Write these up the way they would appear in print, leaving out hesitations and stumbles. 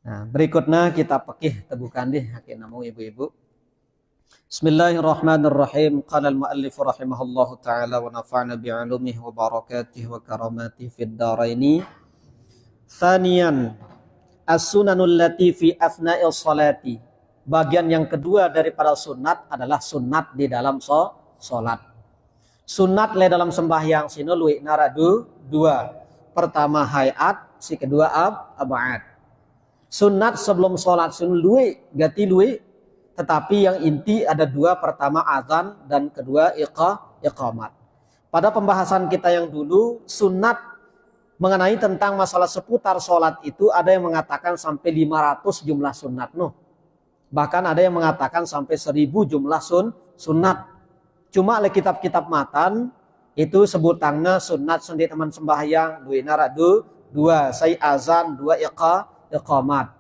Nah, berikutnya kita pekih tegukan deh hakin namu ibu-ibu. Bismillahirrahmanirrahim. Qala al-muallif rahimahullahu taala wa nafa'na bi'ulumihi wa barakatihi wa karamatihi fid dharaini. Tsaniyan as-sunanul lati fi athna'il salati. Bagian yang kedua daripada sunat adalah sunat di dalam salat. Sunat le dalam sembahyang sino luwih naradu dua. Pertama hayat, si kedua ab'ad. Sunat sebelum sholat sun luwih gati luwih, tetapi yang inti ada dua, pertama azan dan kedua iqamat. Pada pembahasan kita yang dulu, sunat mengenai tentang masalah seputar sholat itu ada yang mengatakan sampai 500 jumlah sunat bahkan ada yang mengatakan sampai 1000 jumlah sunat. Cuma oleh kitab-kitab matan itu sebutannya sunat sendi teman sembahyang luwih naradu dua, sai azan dua iqamat.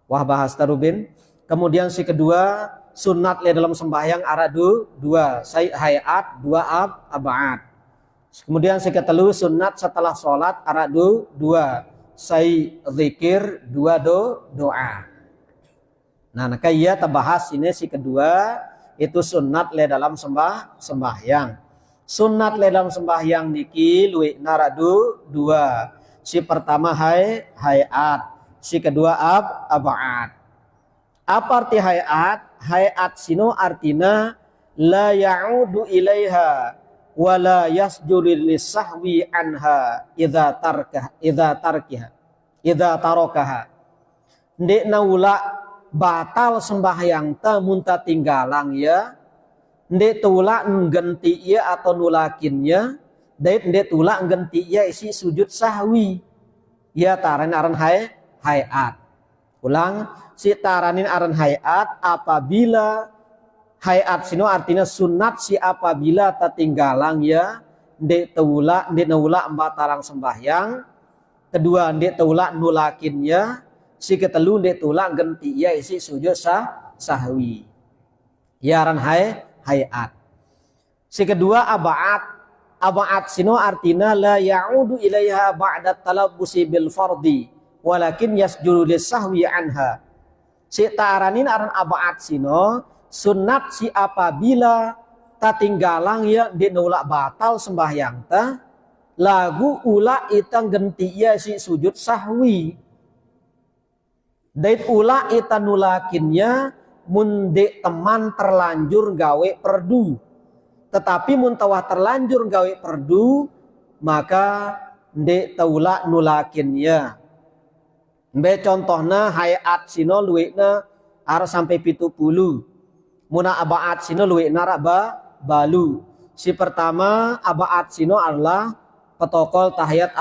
Wah bahas tarubin. Kemudian si kedua sunat le dalam sembahyang aradu dua, sai hayat dua ab'ad. Kemudian si ketelu sunat setelah sholat aradu dua, sai zikir dua doa. Nah kaya terbahas ini si kedua itu sunat le dalam sembahyang. Sunat le dalam sembahyang niki luwih naradu dua. Si pertama hayat. Si kedua ab'ad. Apa arti hayat? Hayat sino artinya la ya'udu ilaiha wa la yasjudu lisahwi anha idza tarakaha. Ndek naula batal sembahyang ta munta tinggalang ya. Ndek tula ngganti ya atau nulakinnya. Ndek tula ngganti ya isi sujud sahwi. Ya taran aran hayat. Ulang, si taranin aran hayat apabila hayat sino artinya sunat si apabila tertinggalang ya ndek naula batarang sembahyang. Kedua ndek taula nulakinnya. Si ketelu ndek tula genti ya isi sujud sahwi. Ya aran hayat. Si kedua ab'ad. Ab'ad sino artinya la ya'udu ilaiha ba'da talabbusi bil fardi walakin yasjudu lisahwi anha. Si taranin aran ab'ad sino sunat si apabila tatinggalang ya di nolak batal sembahyang ta lagu ula itang genti ya si sujud sahwi. Dait ula ita nulakinnya munde teman terlanjur gawe perdu. Tetapi muntawah terlanjur gawe perdu maka ndek taula nulakinnya. Mbe contohna hayat sino luwihna arep sampai 70. Muna ab'ad sino luwihna balu. Si pertama ab'ad sino adalah protokol tahiyat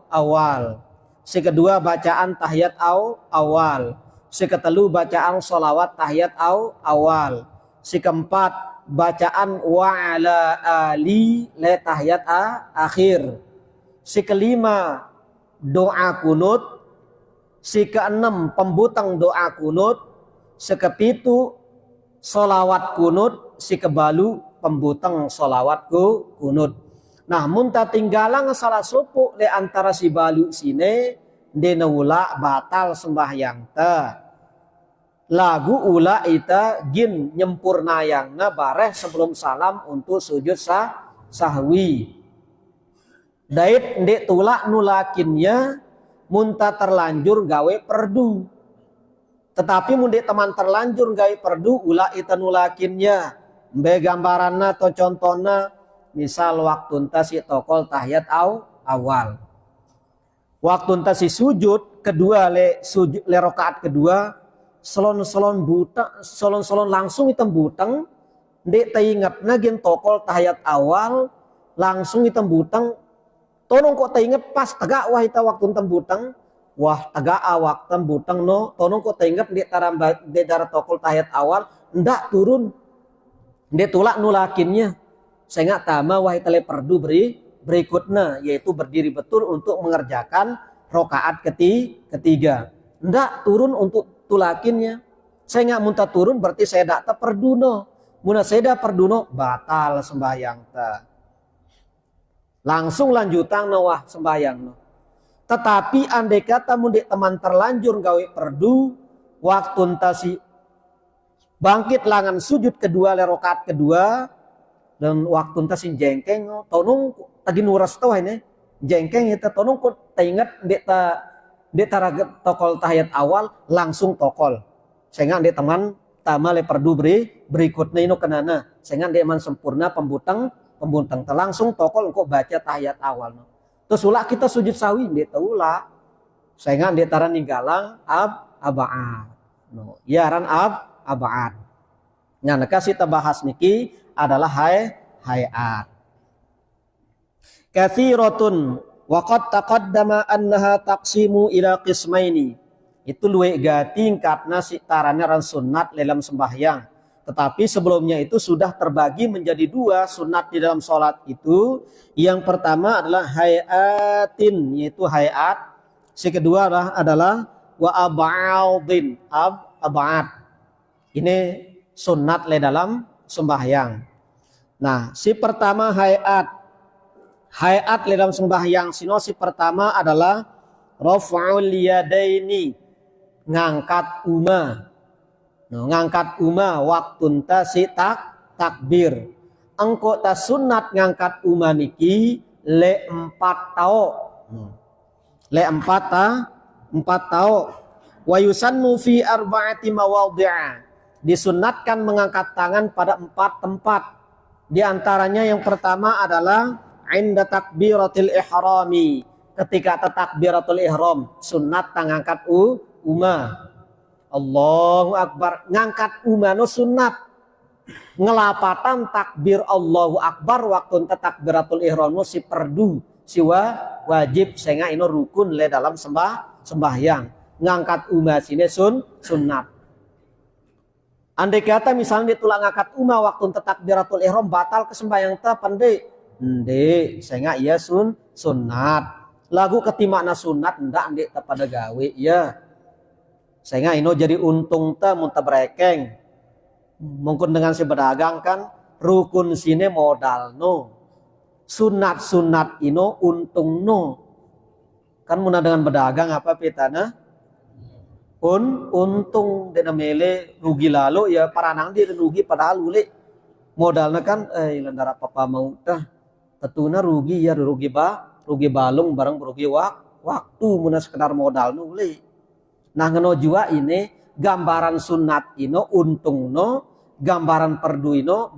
awal. Si kedua bacaan tahiyat awal. Si ketelu bacaan sholawat tahiyat awal. Si keempat bacaan wa ala ali le tahiyat akhir. Si kelima doa kunut. Si keenam pembutang doa kunut. Si kepitu sholawat kunut. Si kebalu pembutang sholawat kunut. Nah munta tinggalang salah supu le antara si balu sine denawula batal sembahyang ta. Lagu ula ita gin nyempurnayangna bareh sebelum salam untuk sujud sahwi. Dait ndek tula nulakinnya munta terlanjur gawe perdu. Tetapi mundek teman terlanjur gawe perdu ula ita nulakinnya. Mbe gambaranna atau contohna misal waktu enta si tokol tahiyat awal. Waktu enta si sujud kedua le rakaat kedua selon langsung item butang ndek taingatna gen tokol tahiyat awal langsung item butang tonong kok taingat pas tegak wah ita waktu item butang wah tegak waktu butang no tonong kok taingat ndek taramba ndek dara tokol tahiyat awal ndak turun ndek tulak nulakinnya saya nggak tama wah ita le perdu berikutnya yaitu berdiri betul untuk mengerjakan rakaat ketiga ndak turun untuk tulakinnya. Saya nggak muntah turun berarti saya tak perduno. Muna saya perduno batal sembahyang ta. Langsung lanjutan nawah sembahyang no. Tetapi andai kata mundik teman terlanjur gawe perdu, waktu entasi bangkit langan sujud kedua le rakaat kedua, dan waktu entasi jengkeng tonung tadi nuras tau ini jengkeng itu tonung kok ingat dek taraget tokol tahiyat awal langsung tokol. Sehingga dek teman tama le perdu berikutnya ino kenana. Sehingga dek man sempurna pembutang langsung tokol kok baca tahiyat awal. Terus ulah kita sujud sawi dek taula. Sehingga dek taran ninggalang abaat. No, yaran abaat. Nah, kasih tabahas niki adalah hayat. Katsiratun waqad taqaddama annaha taqsimu ila qismaini. Itu luwe gating karena taranya ran sunat dalam sembahyang. Tetapi sebelumnya itu sudah terbagi menjadi dua sunat di dalam sholat itu. Yang pertama adalah hayatin, yaitu hayat. Si kedua adalah wa ab'adin, ab'ad. Ini sunat dalam sembahyang. Nah, si pertama hayat dalam sembahyang sino si pertama adalah raf'ul yadaini, ngangkat uma. No, ngangkat uma waktu ta si takbir. Engko ta sunat ngangkat uma niki le 4 tao. Le 4 tao. Wa yusannu fi arba'ati mawadhi'a. Disunatkan mengangkat tangan pada 4 tempat. Di antaranya yang pertama adalah inda takbiratil ihrami, ketika takbiratul ihram sunat ngangkat uma. Allahu akbar, ngangkat uma no sunat. Ngelapatan takbir Allahu akbar waktu takbiratul ihram no si perdu, si wajib, sehingga ini rukun le dalam sembahyang. Ngangkat uma sini sunat. Andai kata misalnya ditulang ngangkat uma waktu takbiratul ihram batal ke sembahyang ta pandai. Ndek, sehingga iya sunat. Lagu ketimakna sunat ndak ndek pada gawe ya. Sehingga ino jadi untung ta muntah berekeng. Mungkin dengan si berdagang kan rukun sini modal no. Sunat ino untung no. Kan muna dengan berdagang apa pitana? Untung dena mele rugi lalu ya paranang dia rugi padahal ule modalnya kan landara papa mau tah tetuna rugi ya rugi balung bareng rugi waktu muna sekedar modal nuli. Nah ngeno jua ini gambaran sunat ino untung no, gambaran perdu ino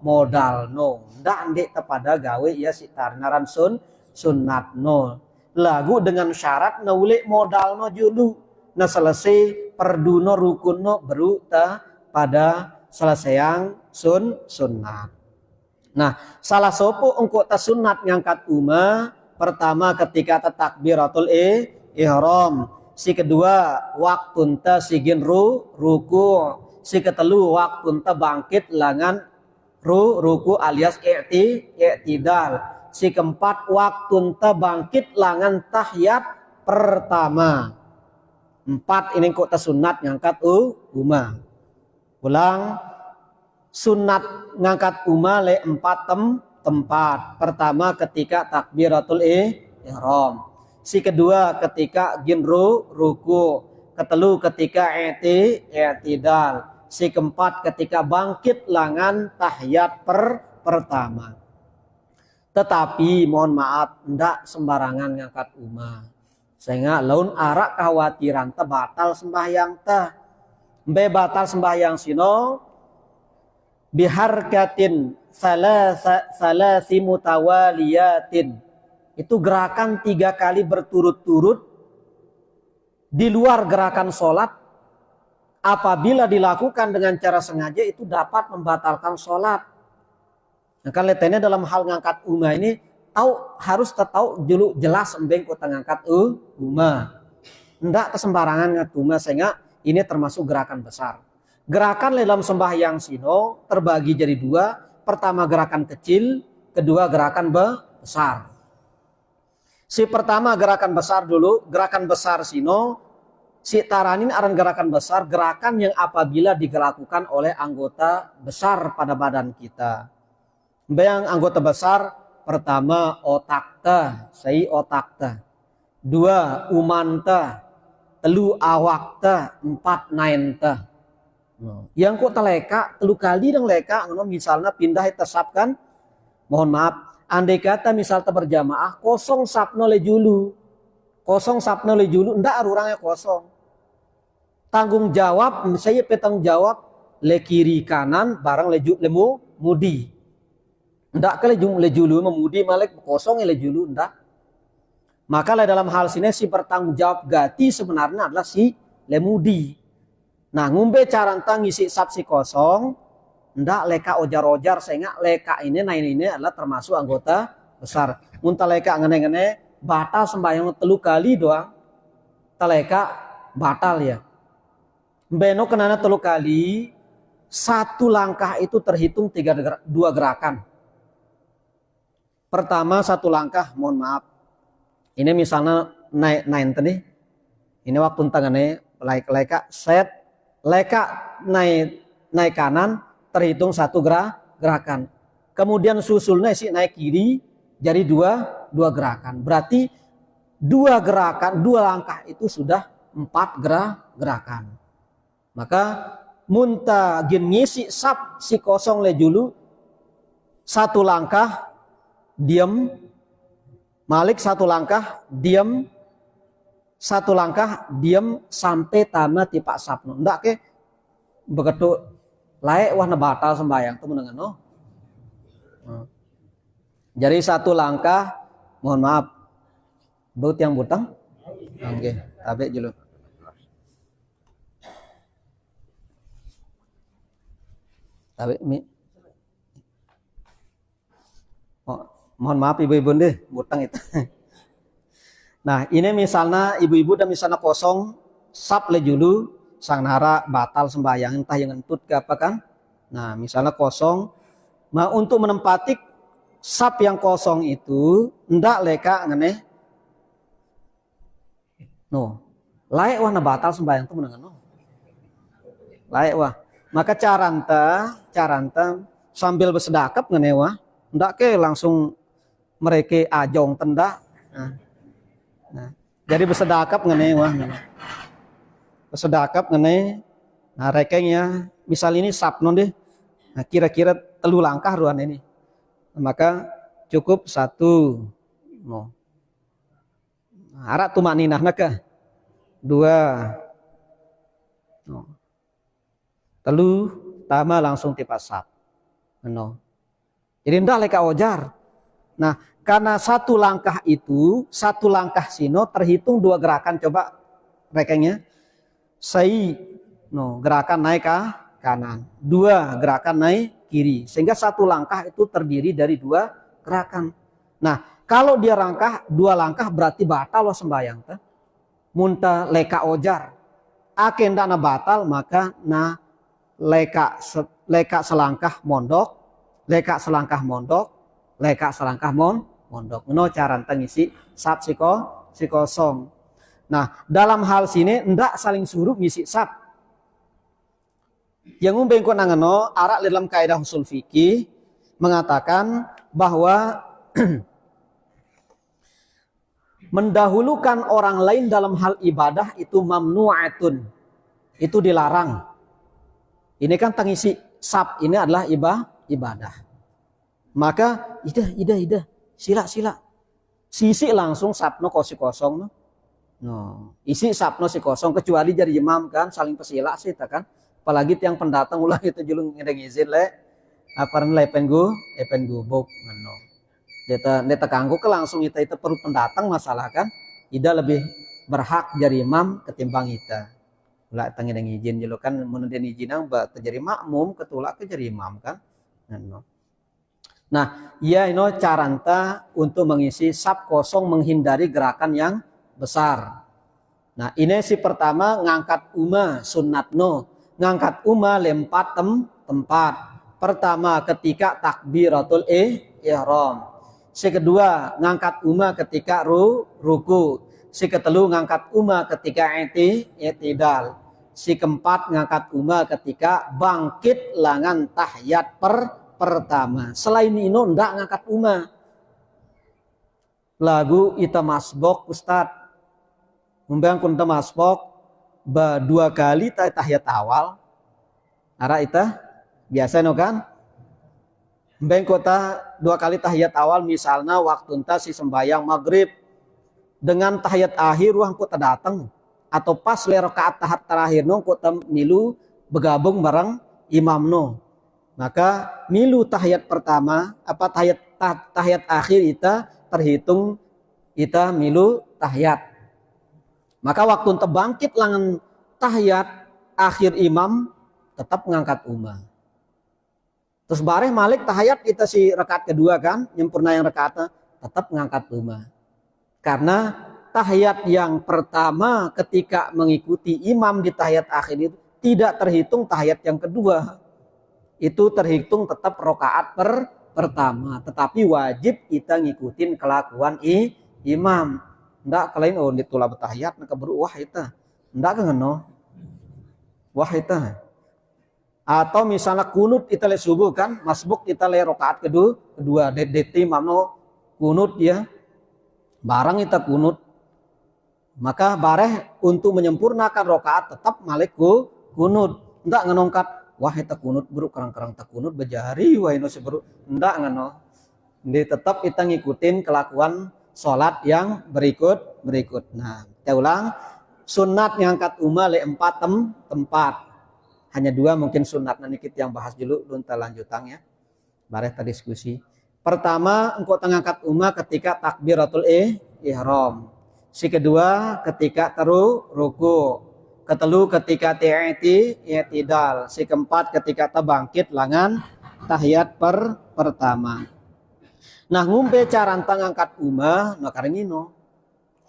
modal no. Ndak ndek kepada gawe ya si tarnaran sunat no. Lagu dengan syarat nuli modal no julu. Nah selesai perdu no rukun no beru ta pada selesai yang sunat. Nah, salah sopo engko ta sunat ngangkat uma, pertama ketika takbiratul ihram, si kedua waktu ta sigin ruku, si ketelu waktu ta bangkit langan ruku alias i'tidal, si keempat waktu ta bangkit langan tahiyat pertama. 4 ini kok ta sunat ngangkat uma. Ulang, sunat ngangkat uma le 4 tempat. Pertama ketika takbiratul ihram. Si kedua ketika gin ruku. Ketelu ketika i'tidal. Si keempat ketika bangkit langan tahiyat pertama. Tetapi mohon maaf ndak sembarangan ngangkat uma. Sehingga laun arak kekhawatiran ta batal sembahyang ta. Mbe batal sembahyang sino biharkatin salasi mutawaliyatin. Itu gerakan 3 kali berturut-turut di luar gerakan sholat. Apabila dilakukan dengan cara sengaja itu dapat membatalkan sholat. Nah kan letenya dalam hal ngangkat uma ini harus tahu dulu jelas embeng kota ngangkat uma. Ndak kesembarangan ngangkat uma, sehingga ini termasuk gerakan besar. Gerakan dalam sembahyang sino terbagi jadi 2. Pertama gerakan kecil, kedua gerakan besar. Si pertama gerakan besar dulu, gerakan besar sino si taranin aran gerakan besar, gerakan yang apabila dilakukan oleh anggota besar pada badan kita. Yang anggota besar pertama otak ta, otak ta. dua umanta, telu awakta, empat nainta. Yang kok teleka telu kali dan leka misalnya pindah tersapkan, mohon maaf, andai kata misal berjamaah kosong sapno le julu, kosong sapno le julu, ndak orangnya kosong. Tanggung jawab, saya petang jawab le kiri kanan barang lemu mudi. Ndak ke le julu memudi malek kosong le julu ndak. Maka dalam hal sini si bertanggung jawab gati sebenarnya adalah si lemudi. Nah, ngumbe caranta ngisi sap si kosong, ndak leka ojar-ojar sehingga leka ini adalah termasuk anggota besar. Muntah leka ngene-ngene batal sembahyang telu kali doang. Taleka batal ya. Beno kenana telu kali, satu langkah itu terhitung dua gerakan. Pertama satu langkah, mohon maaf. Ini misalnya naik tadi. Ini waktu tangannya leka set leka naik kanan terhitung satu gerakan. Kemudian susulnya si naik kiri jadi dua gerakan. Berarti dua langkah itu sudah 4 gerakan. Maka munta gin ngisi sap si kosong le julu satu langkah diam, malik satu langkah diam, satu langkah diam sampai tamat tipak sapno. Ndak ke begitu layak wah batal sembahyang tuh mendengar no. Jadi satu langkah, mohon maaf, buat yang butang, oke, tapi dulu. Tapi mohon maaf ibu-ibu deh, butang itu. Nah ini misalnya ibu-ibu dan misalnya kosong sap le julu sang nara batal sembahyang entah yang ngentut ke apa kan. Nah misalnya kosong, nah untuk menempati sap yang kosong itu ndak leka ngene no layak wah batal sembahyang itu menengan no layak wah. Maka caranta sambil bersedekap ngene wah ndak ke langsung mereka ajong tendak. Nah, jadi bersedekap ngene wah. Bersedekap ngene. Nah, rekengnya misal ini sapnon deh. Nah, kira-kira telu langkah ruan ini. Maka cukup satu. No. Arak tumak ninah naka. 2. No. Telu tama langsung tipasap. No. Jadi ndak leka ojar. Nah, karena satu langkah sino terhitung 2 gerakan. Coba rekengnya. Sai, no, gerakan naik ke kanan. 2 gerakan naik kiri. Sehingga satu langkah itu terdiri dari 2 gerakan. Nah, kalau dia 2 langkah berarti batal sembahyang. Munta leka ojar. Aken dana batal maka na leka selangkah mondok. Leka selangkah mondok. Leka selangkah mondok. No caranta ngisi sap si kosong. Nah, dalam hal sini ndak saling suruh ngisi sap. Yang umbeng ko nangano arak dalam kaidah usul fikih mengatakan bahwa mendahulukan orang lain dalam hal ibadah itu mamnu'atun. Itu dilarang. Ini kan tangisi sap ini adalah ibadah. Maka ida sila sisi langsung sapno kosi kosong no isi sapno si kosong kecuali jadi imam kan saling pesila sih kan apalagi yang pendatang ulah itu julung ngedeng izin le apa lepen gubuk no deta kanggo ke langsung itu perlu pendatang masalah kan ida lebih berhak jadi imam ketimbang kita ulah ngedeng izin julu kan menuden izinang ba terjadi makmum ketulak ke jadi imam kan no. Nah, ya ini caranta untuk mengisi sap kosong menghindari gerakan yang besar. Nah, ini si pertama ngangkat uma sunnatno. Ngangkat uma lempat tempat. Pertama ketika takbiratul ihram. Si kedua ngangkat uma ketika ruku. Si ketelu ngangkat uma ketika i'tidal. Si keempat ngangkat uma ketika bangkit langan tahiyat pertama. Selain itu ndak ngangkat uma. Lagu ita masbok Ustad. Mumbang kunta maspok dua kali tahiyat awal. Ara ita biasa no kan? Mumbang kota dua kali tahiyat awal misalnya waktu enta si sembayang maghrib dengan tahiyat akhir ruang kota datang atau pas le rakaat tahap terakhir no kota milu bergabung bareng imam no. Maka milu tahiyat pertama apa tahiyat akhir ita terhitung ita milu tahiyat. Maka waktu ente bangkit langan tahiyat akhir imam tetap mengangkat umah. Terus bareh malik tahiyat ita si rakaat kedua kan, nyempurna yang rakaatnya tetap mengangkat umah. Karena tahiyat yang pertama ketika mengikuti imam di tahiyat akhir itu tidak terhitung tahiyat yang kedua. Itu terhitung tetap rakaat pertama, tetapi wajib kita ngikutin kelakuan imam. Ndak kalian oh ditula bertahiyat nak keburu wah eta. Ndak ngeno. Wah eta. Atau misalnya kunut kita le subuh kan, masbuk kita le rakaat kedua DT imam no kunut ya. Barang kita kunut. Maka bareh untuk menyempurnakan rakaat tetap malik kunut. Ndak ngenongkat wah eta kunut buru karang-karang tak kunut bejari wah ino seburu ndak ngano. Jadi tetap kita ngikutin kelakuan salat yang berikut. Nah, kita ulang sunat ngangkat umah le 4 tempat. Hanya 2 mungkin sunat nanti kita yang bahas dulu lunta lanjutang ya. Bareh ta diskusi. Pertama engkau ngangkat umah ketika takbiratul ihram. Si kedua ketika ruku. Ketelu ketika i'tidal. Si keempat ketika bangkit langan tahiyat pertama. Nah ngumpe cara ngangkat umah no karingino.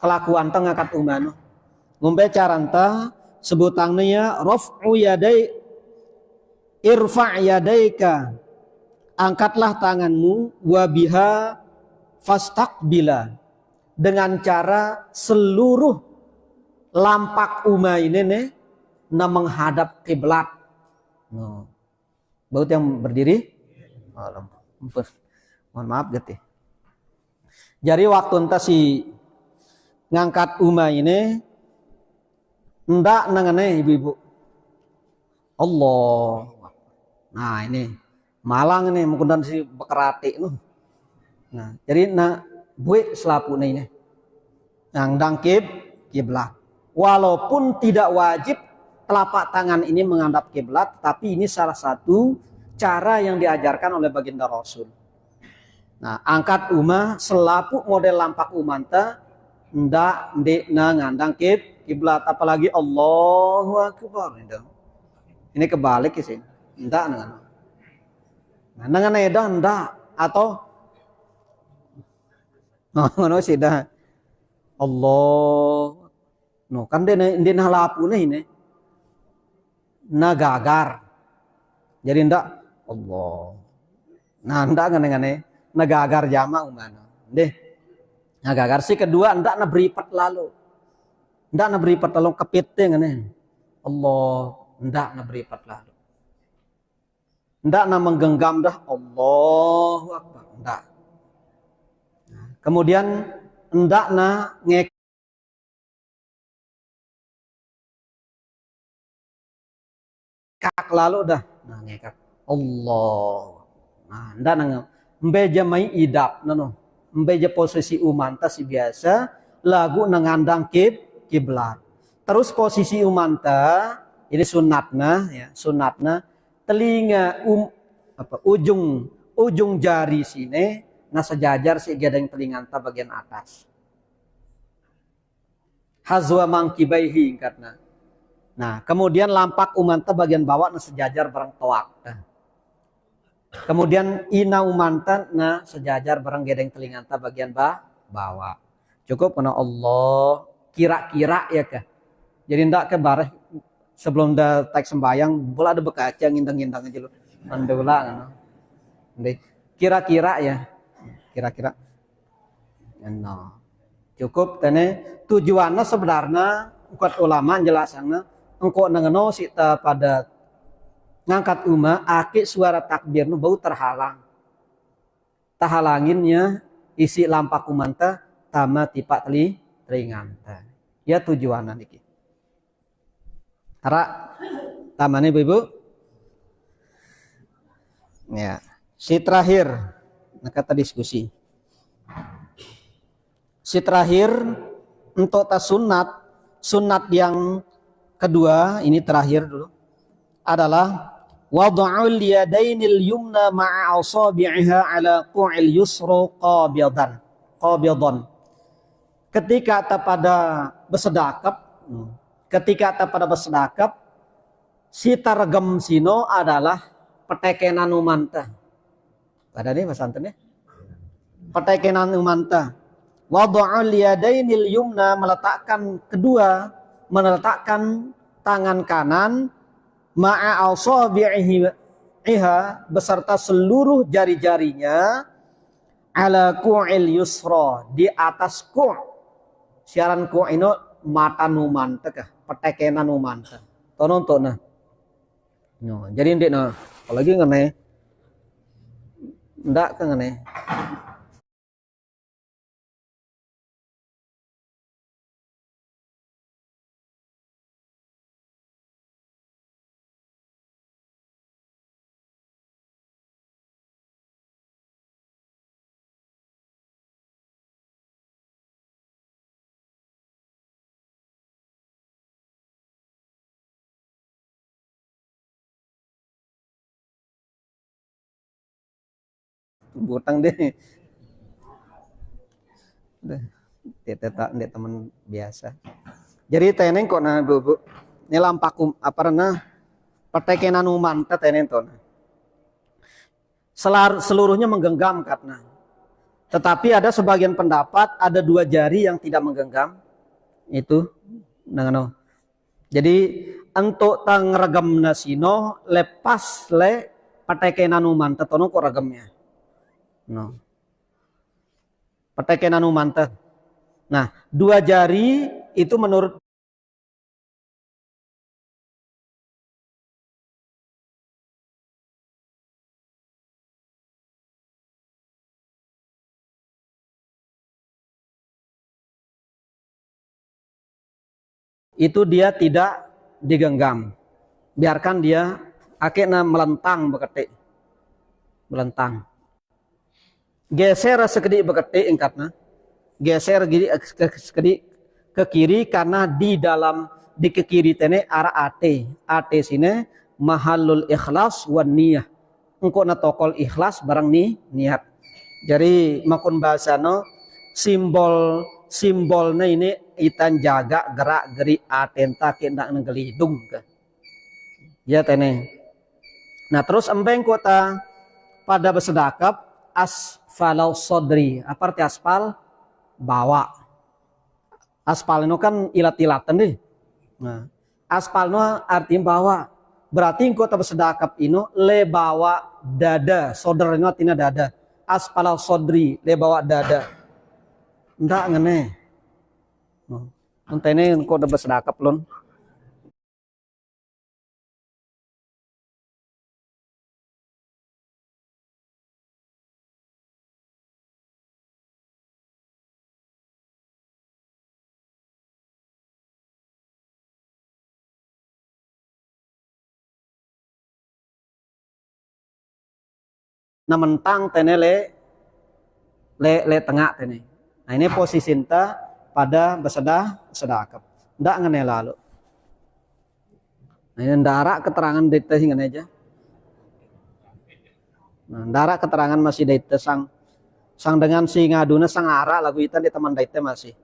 Kelakuan ngangkat umah no. Ngumpe cara sebutangnya ya raf'u yadai irfa' yadaika. Angkatlah tanganmu wabiha fastaqbila. Dengan cara seluruh lampak umah ini nih menghadap kiblat. No. Baut yang berdiri? Mohon maaf gitu. Jadi waktu enta si ngangkat umah ini ndak nangane ibu-ibu. Allah. Nah ini malang ini mungkin si bekerati no. Nah, jadi buik selapune ini. Yang dangkib kiblat. Walaupun tidak wajib telapak tangan ini menghadap kiblat, tapi ini salah satu cara yang diajarkan oleh baginda Rasul. Nah, angkat umah selapu model lampak umanta ndak ndekna ngandang kiblat, apalagi Allahu Akbar. Ini kebalik sih. Ndak nang. Nah, nang edan ndak atau ngono sih dah. Allah. No kan dia halapune ini. Nagagar. Jadi ndak Allah. Nah ndak ngene-ngene nagagar jama umana. Deh. Nagagar si kedua ndak na beripat lalu. Ndak na beripat lalu kepite ngene. Allah ndak na beripat lalu. Ndak na menggenggam dah Allahu Akbar. Ndak. Kemudian ndak na ngek kak lalu dah. Nah ngekak Allah. Nah ndak na mbeja mai idap nono. Mbeja posisi umanta si biasa lagu nangandang kiblat. Terus posisi umanta ini sunatna ya, sunatna telinga ujung jari sini nah sejajar si gadang telinganta bagian atas. Hazwa mangkibaihi karena. Nah, kemudian lampak umanta bagian bawah nah sejajar bareng toak. Nah. Kemudian ina umanta nah sejajar bareng gadang telinganta bagian bawah. Cukup karena Allah kira-kira ya kah. Jadi ndak ke bareh sebelum dah teks sembayang bola ada bekaca ngindang-ngindang aja lu. Mandula kan. Kira-kira ya. Kira-kira. No. Cukup tene tujuannya sebenarnya kuat ulama jelasannya engkau nangeno sita pada ngangkat umah aki suara takbir nu bau terhalang. Tahalanginnya isi lampak umanta tama tipak telinganta. Ya tujuan niki. Ara tamane Ibu. Ya. Si terakhir, nah kata diskusi. Si terakhir untuk tas sunat yang kedua ini terakhir dulu adalah wad'ul yadainil yumna ma'a asabi'iha ala qu'il yusra qabidan. Ketika ta pada bersedekap, si targem sino adalah petekenan umanta. Pada nih Mas Anton ya. Petekenan umanta. Wad'ul yadainil yumna meletakkan tangan kanan ma'a asabi'iha beserta seluruh jari-jarinya ala qu'il yusra di atas ku'. Siaran ku' ini mata numanta kah petekenan numanta. Tonon nah. No, jadi ndek nah apalagi ngene. Ndak ka ngene. Butang deh. Ndek teman biasa. Jadi teneng kok nah Bu. Ini lampakum apa nah petekenan umanta teneng to. Seluruhnya menggenggam karena. Tetapi ada sebagian pendapat ada 2 jari yang tidak menggenggam. Itu dengan jadi untuk tang regam nasino lepas le petekenan umanta tono kok regamnya. No. Petekenan umanta. Nah, 2 jari itu menurut itu dia tidak digenggam. Biarkan dia akhirnya melentang beketik. Melentang. Geser sekedik beketik ingkatna. Geser sekedik ke kiri karena di ke kiri tene arah ate. Ate sini mahallul ikhlas wan niyah. Engko na tokol ikhlas barang niat. Jadi makun bahasano simbolnya ini itan jaga gerak geri atenta kena ngelidung ke. Ya tene. Nah terus embeng kota pada bersedekap asfalau sodri. Apa arti aspal? Bawa. Aspal itu kan ilat-ilatan deh. Nah, aspal itu artinya bawa. Berarti kota bersedekap ini le bawa dada. Sodra itu artinya dada. Asfalau sodri le bawa dada. Ndak ngene. Entene kota bersedekap lon. Nah mentang tenele le tengah tene. Nah ini posisi cinta pada bersedekap. Ndak ngene lalu. Nah ini ndarak keterangan deta ngene aja. Nah ndarak keterangan masih deta sang dengan si ngaduna sang ara lagu itu di teman deta masih.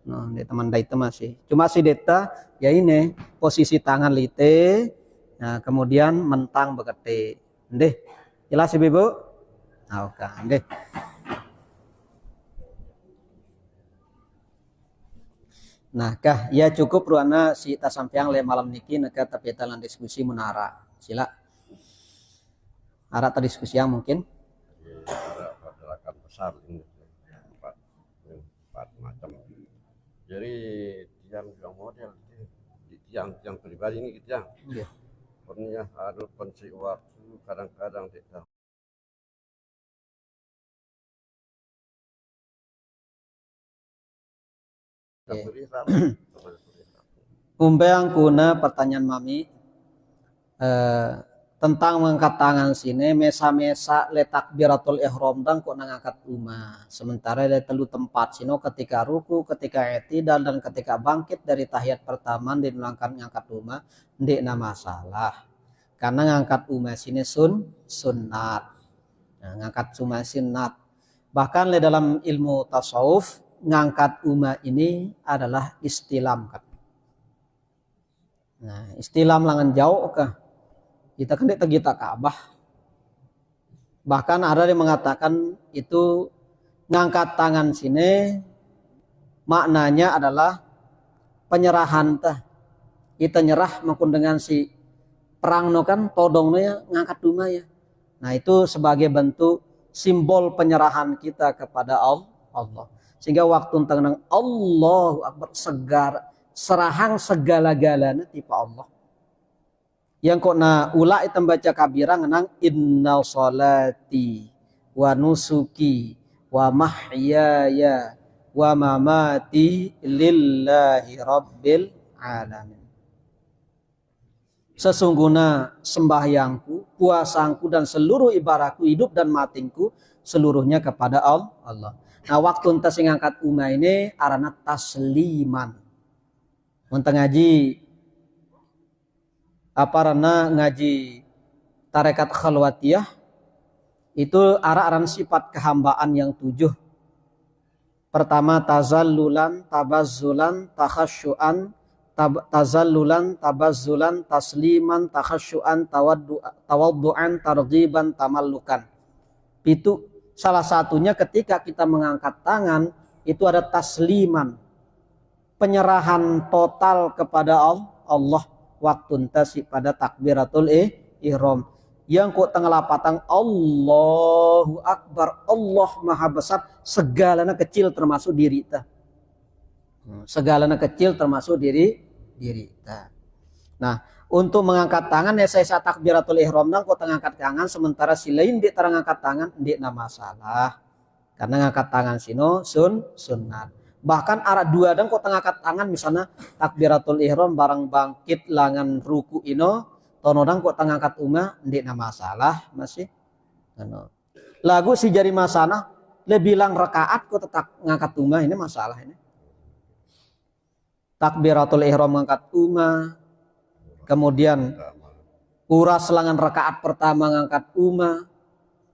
Nah di teman deta masih. Cuma si deta ya ini posisi tangan lite. Nah kemudian mentang bekete. Ndeh. Jelas Ibu? Nah, oke, ndeh. Nah, kah ya cukup ruana si tasampiang le malam niki neka tapi talan diskusi menara. Sila. Ara tadi diskusi yang mungkin. Gerakan besar ini empat macam. Jadi yang model yang pribadi ini gitu ya. Iya. Pernah ada pensi waktu kadang-kadang kita Takbir ihram. Umbeang kuna pertanyaan mami tentang mengangkat tangan sini mesa-mesa le takbiratul ihram dan kok ngangkat umah. Sementara le telu tempat sino ketika ruku, ketika i'tidal dan ketika bangkit dari tahiyat pertama dinulangkan ngangkat umah ndik na masalah. Karena ngangkat umah sini sunnat. Nah, ngangkat umah sunnat. Bahkan le dalam ilmu tasawuf ngangkat umah ini adalah istilam kan. Nah, istilam langan jauh kah? Kita kan kita Ka'bah. Bahkan ada yang mengatakan itu ngangkat tangan sini maknanya adalah penyerahan tah. Kita nyerah maupun dengan si perang no kan todong no ya ngangkat rumah ya. Nah, itu sebagai bentuk simbol penyerahan kita kepada Allah. Sehingga waktu tentang Allahu Akbar serahang segala-galanya tipe Allah. Yang kok na ula itu baca kabira ngenang innal sholati wa nusuki wa mahyaya wa mamati lillahi rabbil alamin. Sesungguhnya sembahyangku, puasangku dan seluruh ibadahku, hidup dan matinku seluruhnya kepada Allah. Nah, waktu ente sing ngangkat umah ini arana tasliman. Untuk ngaji ngaji tarekat khalwatiyah itu aran sifat kehambaan yang 7. Pertama tazallulan, tabazzulan, takhasyuan, tazallulan, tabazzulan, tasliman, takhasyuan, tawaddu'an, targhiban, tamallukan. Itu salah satunya ketika kita mengangkat tangan itu ada tasliman. Penyerahan total kepada Allah waktu entasi pada takbiratul ihram yang kok tengah lapatang Allahu Akbar, Allah Maha Besar, segalanya kecil termasuk diri kita. Segalanya kecil termasuk diri kita. Nah, untuk mengangkat tangan ya saya takbiratul ihram nang kok ngangkat tangan sementara si lain dia terang angkat tangan ndik na masalah. Karena ngangkat tangan sino sunnat. Bahkan arah dua dan kok ngangkat tangan misalnya takbiratul ihram barang bangkit langan ruku ino tonodang kok ngangkat umah ndik na masalah masih. Lagu si jari masalah le bilang rakaat kok tetap ngangkat umah ini masalah ini. Takbiratul ihram ngangkat umah, kemudian uras langan rakaat pertama ngangkat umah,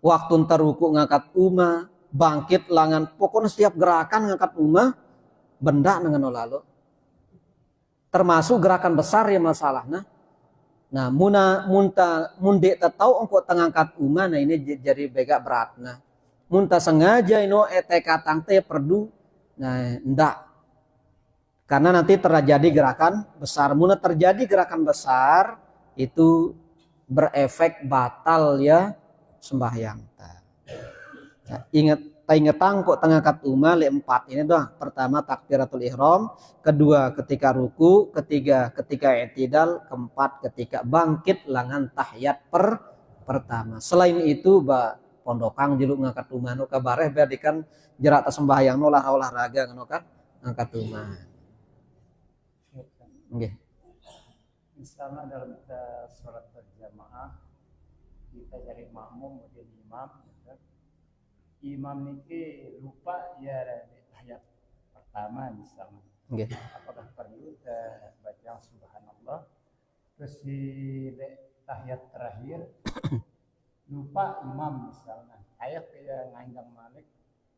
waktu teruku ngangkat umah, bangkit langan pokoknya setiap gerakan ngangkat umah benda dengan lalu. Termasuk gerakan besar ya masalahnya. Nah, munde tahu engkau ngangkat umah nah ini jadi bega beratna. Munta sengaja ino katang teh perdu. Nah, ndak. Karena nanti terjadi gerakan besar. Muna terjadi gerakan besar itu berefek batal ya sembahyang. Nah, ingetang kok ngangkat umah le 4 ini doang. Pertama takbiratul ihram, kedua ketika ruku, ketiga ketika i'tidal, keempat ketika bangkit langan tahiyat pertama. Selain itu pondokang jeluk ngangkat umah nu kabareh berarti kan jerak sembahyang nu olahraga ngono kan ngangkat umah. Okay. Misalnya dalam kita sholat berjamaah kita jadi makmum atau imam, imam niki lupa ya di tahiyat pertama misalnya. Okay. Apakah perlu kita baca subhanallah terus di tahiyat terakhir lupa imam misalnya ayat kayak ngandang malik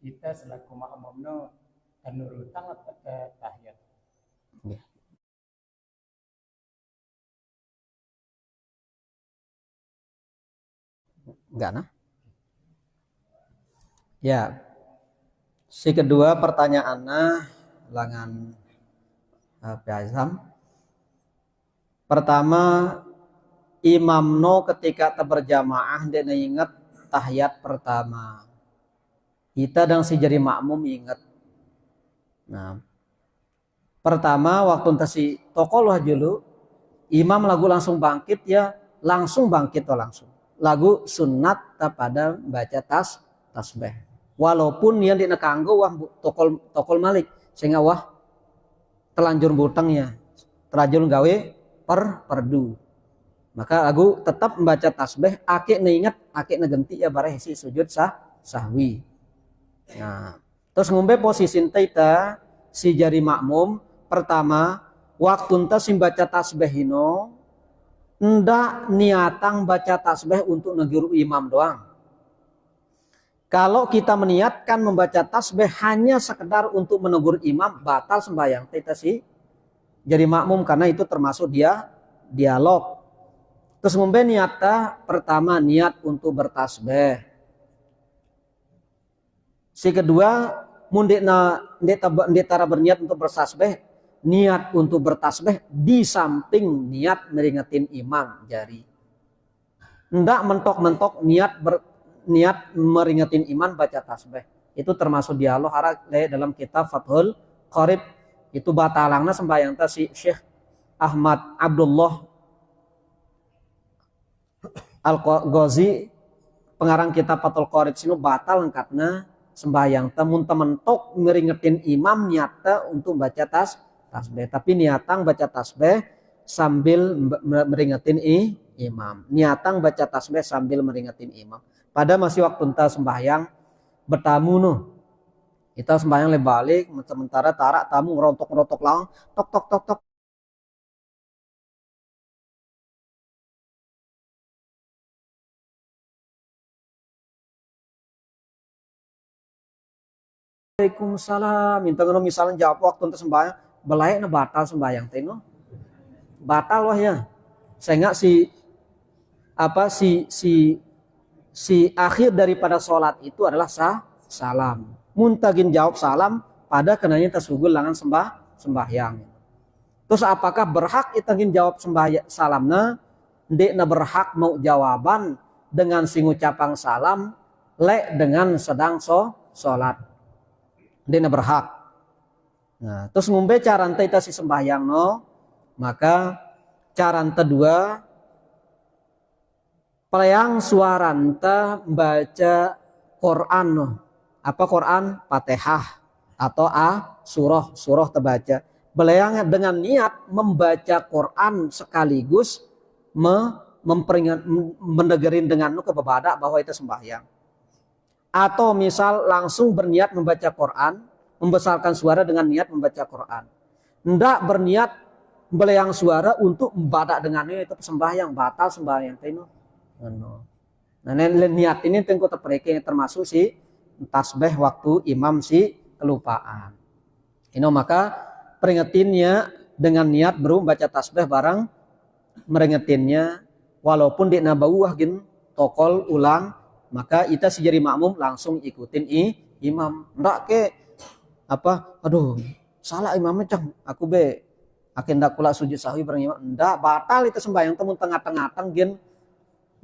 kita selaku makmumnya nurutan atau tahiyat. Okay. Enggak nah. Ya. Si kedua pertanyaannya langan Azam. Pertama imam no ketika berjamaah dia ingat tahiyat pertama. Kita dan si jadi makmum ingat. Nah, pertama waktu si tokoh dulu imam lagu langsung bangkit ya langsung bangkit atau langsung. Lagu sunat pada baca tasbih. Walaupun yang dinekanggo wah tokol malik sehingga wah terlanjur butangnya, terlanjur gawe perdu. Maka aku tetap membaca tasbih, ake neingat, ake negenti ya bareh si sujud sahwi. Nah, terus ngombe posisi kita si jari makmum pertama waktu enta sim baca tasbih ino ndak niatang baca tasbih untuk negiru imam doang. Kalau kita meniatkan membaca tasbih hanya sekedar untuk menegur imam, batal sembahyang kita sih jadi makmum karena itu termasuk dia dialog. Terus ngombe niatnya pertama niat untuk bertasbih. Si kedua ndek tara berniat untuk bertasbih, niat untuk bertasbih di samping niat meringetin imam jari. Ndak mentok-mentok niat meringetin iman baca tasbih. Itu termasuk dialog dalam kitab Fathul Qorib. Itu batalangna sembahyang ta si Syekh Ahmad Abdullah Al-Ghazi pengarang kitab Fathul Qorib sinu batal lengkapna sembahyang ta mun tementok meringetin imam niatnya untuk baca tasbih. Tapi niatang baca tasbih sambil meringetin imam. Niatang baca tasbih sambil meringetin imam. Pada masih waktu entah sembahyang bertamu no. Kita sembahyang lebalik sementara tarak tamu ngerontok lang tok. Waalaikumsalam. Minta ngono misalnya jawab waktu untuk sembahyang, belai na batal sembahyang teh no. Batal wah ya. Sehingga si akhir daripada sholat itu adalah salam. Muntagin jawab salam pada kenanya tersugul langan sembahyang. Terus apakah berhak itagin jawab salamna? Ndek na berhak mau jawaban dengan si ngucapang salam le dengan sedang sholat. Ndek na berhak. Nah, terus ngombe carante ita si sembahyang no. Maka carante dua pelayang suaranta baca Quran no. Apa Quran? Fatihah atau surah terbaca. Belayang dengan niat membaca Quran sekaligus mendegerin dengan nu kebebadak bahwa itu sembahyang. Atau misal langsung berniat membaca Quran, membesarkan suara dengan niat membaca Quran. Ndak berniat belayang suara untuk membadak dengannya itu sembahyang, batal sembahyang itu. Nah, niat ini tentu terperike termasuk si tasbih waktu imam si kelupaan. Ini maka peringetinnya dengan niat berum baca tasbih barang meringetinnya walaupun di nabawah gin tokol ulang maka kita si jari makmum langsung ikutin imam. Ndak ke apa aduh salah imamnya cang aku be akan ndak kula sujud sahwi bareng imam. Ndak batal itu sembahyang temun tengah-tengah gin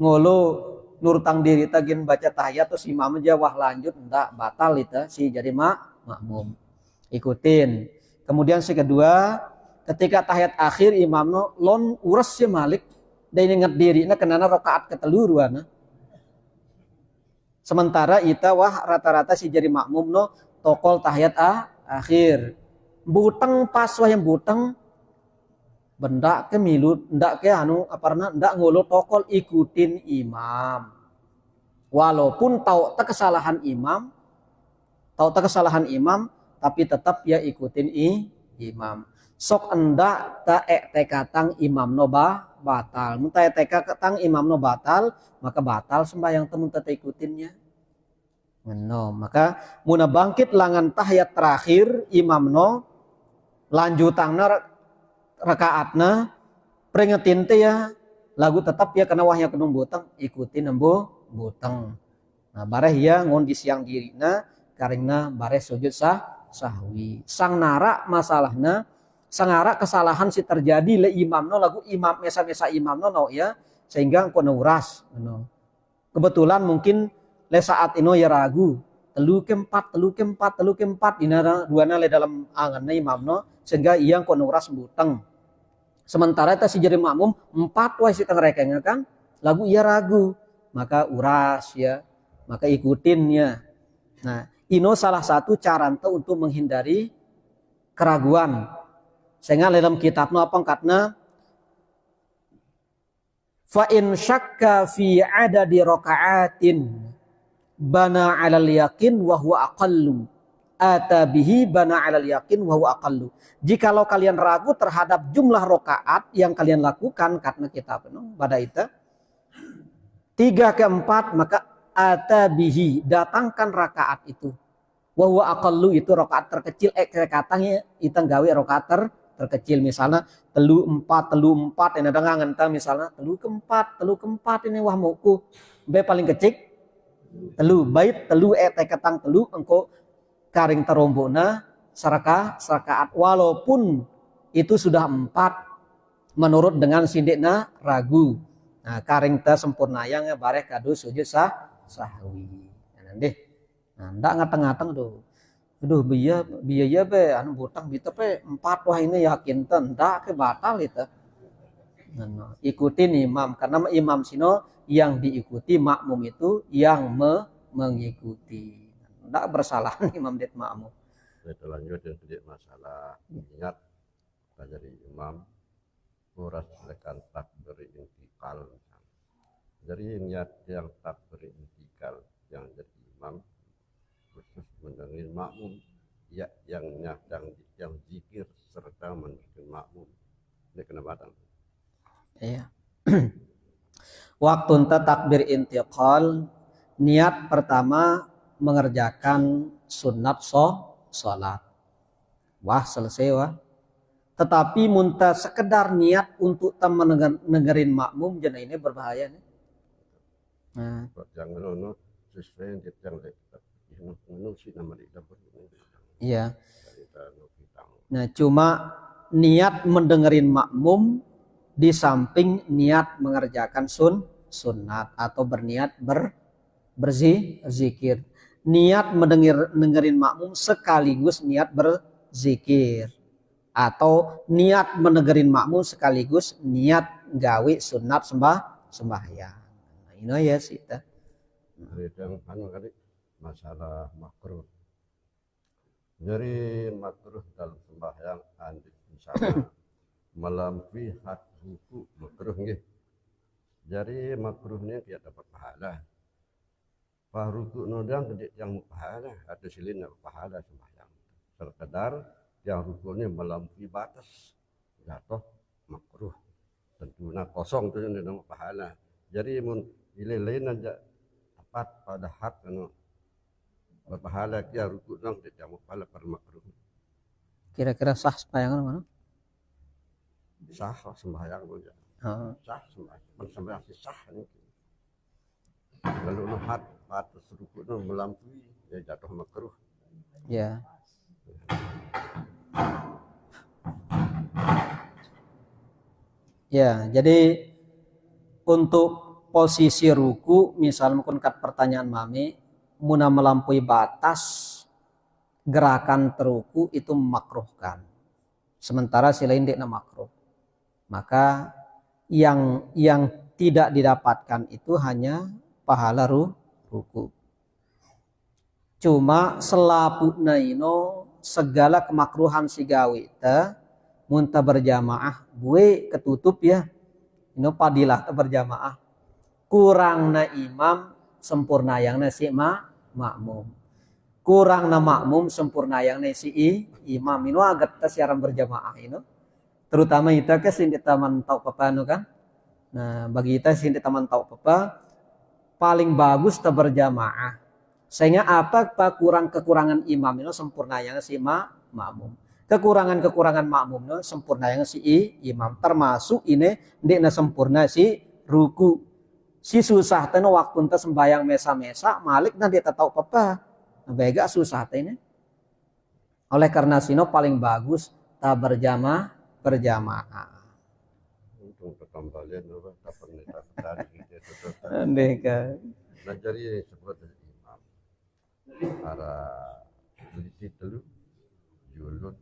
ngolo nurutang diri tagin baca tahiyat terus imam aja wah lanjut ndak batal itu si jadi makmum ikutin. Kemudian si kedua ketika tahiyat akhir imam no lon uras si malik dan ingat diri na kenana rakaat keteluruan. Sementara ita wah rata-rata si jadi makmum no tokol tahiyat akhir buteng pas wah yang buteng benda ke milut ndak ke ndak ngolo tokol ikutin imam walaupun tahu tak kesalahan imam tapi tetap ya ikutin imam sok endak ta tekatang imam no batal mun ta tekatang imam no batal maka batal sembahyang temun tete ikutinnya no maka muna bangkit langan tahiyat terakhir imam no lanjutangna rakaatna peringetin teh ya lagu tetap ya kena wahnya kenung buteng ikutin nembu buteng. Nah bareh ya ngon di siang dirina karena bareh sujud sahwi. Sang nara masalahna sangara kesalahan si terjadi le imam no lagu imam mesa imam no ya sehingga engko uras no. Kebetulan mungkin le saat ino ya ragu telu keempat dina duana le dalam anganna imam no sehingga ia engko uras buteng. Sementara kita si jadi makmum 4 wae si tengrekengnya kan lagu ia ragu maka uras ya maka ikutinnya. Nah ino salah satu cara untuk menghindari keraguan Sehingga dalam kitabnya apa katna fa in syakka fi adadi raka'atin bana 'alal yaqin wa huwa aqallu ata bihi bana 'alal yaqin wa huwa aqallu. Jikalau kalian ragu terhadap jumlah rakaat yang kalian lakukan karena kitab pada itu 3 ke 4 maka ata bihi datangkan rakaat itu. Wa huwa aqallu itu rakaat terkecil katanya itu gawe rakaat terkecil misalnya telu empat ini dengan ngentang misalnya telu keempat ini wah mauku be paling kecil telu bait telu ketang telu engko karing terombona serakaat walaupun itu sudah 4 menurut dengan sindikna ragu. Nah karing te sempurna yang bareh kado sujud sahwi. Nah deh. Nah ndak ngateng-ngateng tuh. Aduh biaya be anu butang bita pe 4 wah ini yakin ndak ke batal itu. Nah, ikutin imam karena imam sino yang diikuti makmum itu yang mengikuti. Ndak bersalah imam det makmum. Kita lanjut yang tidak masalah. Ingat dari imam uras lekan takbir intikal. Jadi niat yang takbir intikal yang jadi imam khusus mendengar makmum ya yang zikir serta mendengar makmum ini kena batang. Iya. Waktu takbir intiqal niat pertama mengerjakan sunat sholat. Wah selesai wah. Tetapi muntah sekedar niat untuk mendengarin makmum jana ini berbahaya nih. Nah, yang sesuai yang iya. Nah, cuma niat mendengarin makmum di samping niat mengerjakan sunat atau berniat berzikir. Niat mendengarin makmum sekaligus niat berzikir. Atau niat mendengarin makmum sekaligus niat gawe sunat sembahyang. Nah, ini ya sih. Yang kali masalah makruh. Jadi makruh dalam sembahyang misalnya melampaui hak ruku makruh nggih. Jadi makruhnya tidak dapat pahala. Pak ruku nodang tidak yang pahala atau silin pahala sembahyang. Sekedar yang rukunya melampaui batas jatuh makruh. Tentunya kosong itu yang pahala. Jadi mun lain aja tepat pada hak anu berpahala dia rukuk nang tidak mau pahala per makruh. Kira-kira sah sembahyang mana? Sah sembahyang saja. Sah sembahyang sah ini. Lalu hat atas rukuk nang melampaui ya jatuh makruh. Ya. Ya, jadi untuk posisi ruku misalnya mungkin kat pertanyaan mami muna melampaui batas gerakan teruku itu memakruhkan. Sementara si lain tidak makruh. Maka yang tidak didapatkan itu hanya pahala ruku. Cuma selaputna ino segala kemakruhan si gawe ta munta berjamaah buwe ketutup ya. Ino padilah ta berjamaah. Kurangna imam sempurna yang nasi makmum. Kurang na makmum sempurna yang nasi imam. Ino agak ta siaran berjamaah ino. Terutama kita ke sini taman tau papa no kan. Nah, bagi kita sini taman tau papa paling bagus ta berjamaah. Sehingga apa kekurangan imam ino sempurna yang si makmum. Kekurangan makmum ino sempurna yang si imam. Termasuk ini ndek na sempurna si ruku. Si susah teno waktu ente sembayang mesa-mesa malik nanti dia tahu apa bega susah tene. Oleh karena sino paling bagus ta berjamaah. Untuk kembalian apa tak pernah tadi gitu. Andeka. Nah jadi seperti imam para itu julun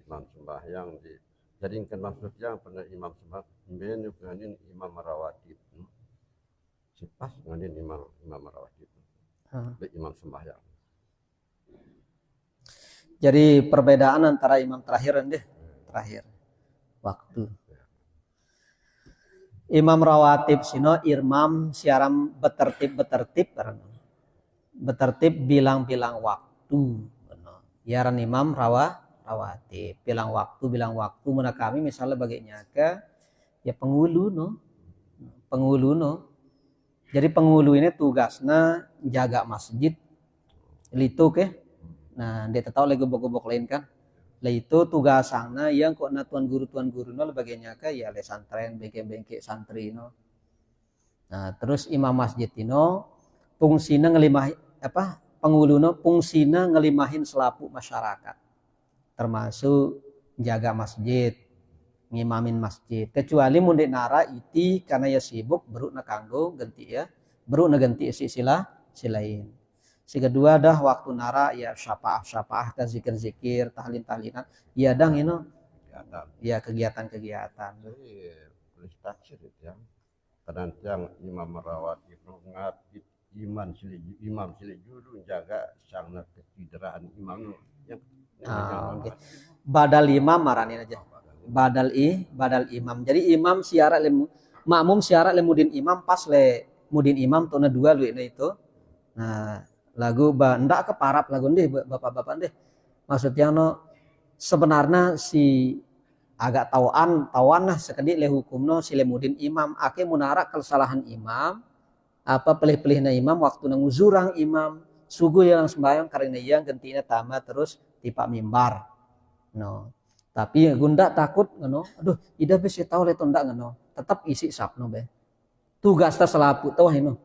imam sembahyang di jadikan maksudnya pernah imam sembahyang benin imam rawatib. Pas nganin imam rawatib imam sembahyang. Jadi perbedaan antara imam terakhir deh terakhir waktu. Imam rawatib sino irmam siaram betertib bilang-bilang waktu. Yaran imam rawatib bilang waktu mana kami misalnya baginya ke ya penghulu no. Jadi penghulu ini tugasnya jaga masjid itu ke. Nah, dia tahu lagi gobok-gobok lain kan. Lah itu tugasana yang kok na tuan guru no bagiannya ke ya le santren bengke-bengke santri no. Nah, terus imam masjid ino fungsina ngelimahin penghuluno fungsina ngelimahin selapu masyarakat. Termasuk jaga masjid, ngimamin masjid. Kecuali mun nara iti karena ya sibuk beruk na kanggo ganti ya. Beruk na ganti sila silain. Si kedua dah waktu nara ya syafaah ke zikir-zikir, tahlil-tahlilan. Ya dang ya kegiatan-kegiatan. Jadi tulis taksir itu ya. Kadang yang imam rawatib ngabid imam sili julu jaga sangat kecideraan imam yang okay. Badal imam maranin aja. Badal imam. Jadi imam siara makmum siara lemudin imam pas le mudin imam tuh na dua lu itu. Nah, lagu ndak keparap lagu deh bapak-bapak deh. Maksudnya sebenarnya si agak tawan lah sekedik le hukumno si lemudin imam ake munara kesalahan imam apa pelih-pelihna imam waktu nguzurang imam sugu yang sembahyang karena yang gentinya tama terus tipak mimbar no. Tapi gunda takut ngono aduh ida bisa tahu le tondak ngono tetap isi sapno be tugas ta selapu tau hino.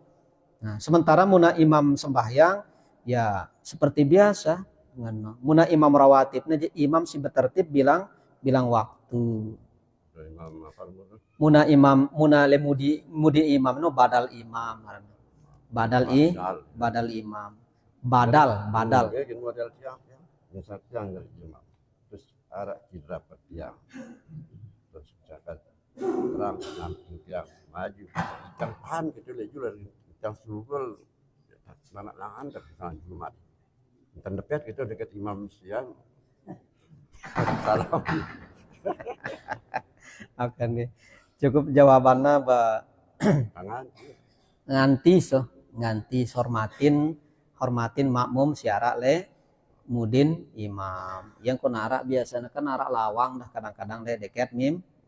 Nah, sementara muna imam sembahyang ya seperti biasa ngono. Muna imam rawatib imam si betertib bilang waktu. Muna lemudi imam no badal imam. Badal imam. Badal. Terus arah kira yang terus jagat terang yang maju yang tahan gitu lagi yang sugul nangan terkesan Jumat tendepet gitu dekat imam siang salam akan nih cukup jawabannya nganti hormatin makmum siara le mudin imam yang kunara biasanya kan nara lawang dah kadang-kadang le dekat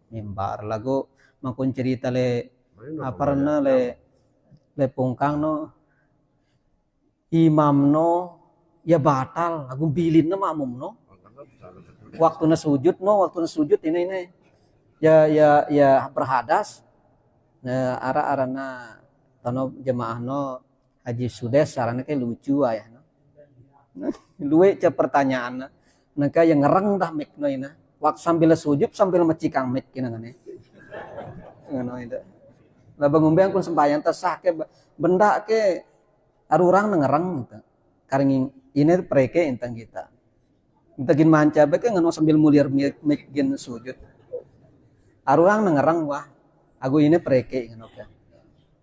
mimbar lagu makun cerita le apa le pungkang no imam no ya batal lagu bilin no makmum no waktu na sujud ini ya berhadas nah arana tano jemaah no haji sudes sarana kayak lucu ayah no luwe ca pertanyaan naka yang ngereng dah mik no ina waktu sambil sujud sambil mecikang mik kina ngane ngono itu lah bangumbe kun sembahyang tesah ke benda ke arurang ngereng gitu karing ini preke intang kita gin manca bae ke ngono sambil mulir mik gin sujud arurang ngereng wah aku ini preke ngono ke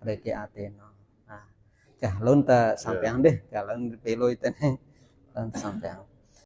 preke ateno nah cah laun ta sampeang deh kalau pelo itu nih laun sampeang